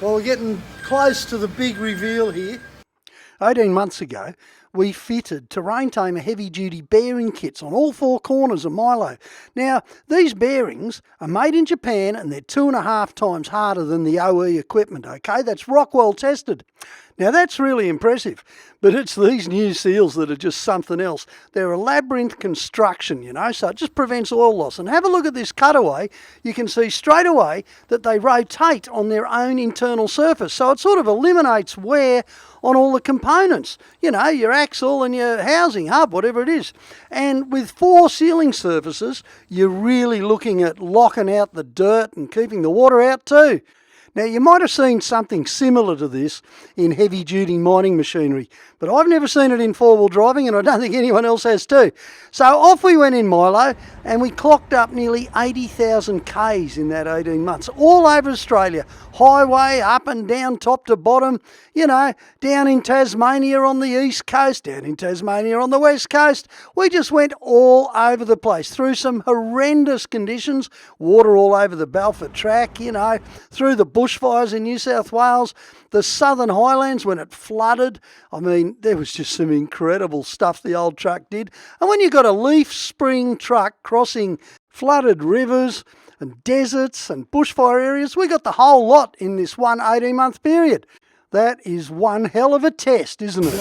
Well, we're getting close to the big reveal here. 18 months ago, we fitted Terrain Tamer heavy-duty bearing kits on all four corners of Milo. Now, these bearings are made in Japan and they're 2.5 times harder than the OE equipment, okay? That's Rockwell tested. Now, that's really impressive, but it's these new seals that are just something else. They're a labyrinth construction, you know, so it just prevents oil loss. And have a look at this cutaway. You can see straight away that they rotate on their own internal surface, so it sort of eliminates wear on all the components, you know, your axle and your housing, hub, whatever it is. And with 4 sealing surfaces, you're really looking at locking out the dirt and keeping the water out too. Now, you might have seen something similar to this in heavy-duty mining machinery, but I've never seen it in four-wheel driving, and I don't think anyone else has too. So off we went in Milo, and we clocked up nearly 80,000 Ks in that 18 months, all over Australia, highway, up and down, top to bottom, you know, down in Tasmania on the east coast, down in Tasmania on the west coast. We just went all over the place, through some horrendous conditions, water all over the Balfour track, you know, through the bushfires in New South Wales, the Southern Highlands when it flooded. I mean, there was just some incredible stuff the old truck did. And when you've got a leaf spring truck crossing flooded rivers and deserts and bushfire areas, we got the whole lot in this one 18-month period. That is one hell of a test, isn't it?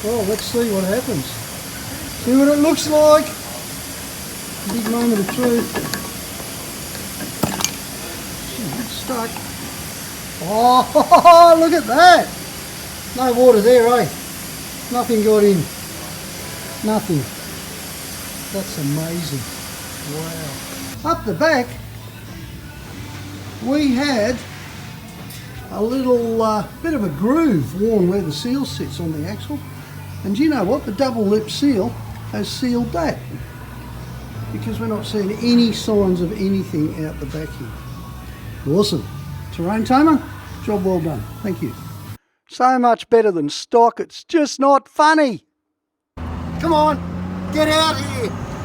Well, let's see what happens. See what it looks like. Big moment of truth. Stuck. Oh, look at that. No water there, eh? Nothing got in. Nothing. That's amazing. Wow. Up the back, we had a little bit of a groove worn where the seal sits on the axle. And you know what? The double lip seal has sealed that, because we're not seeing any signs of anything out the back here. Awesome. Terrain Tamer, job well done. Thank you. So much better than stock, it's just not funny. Come on, get out here.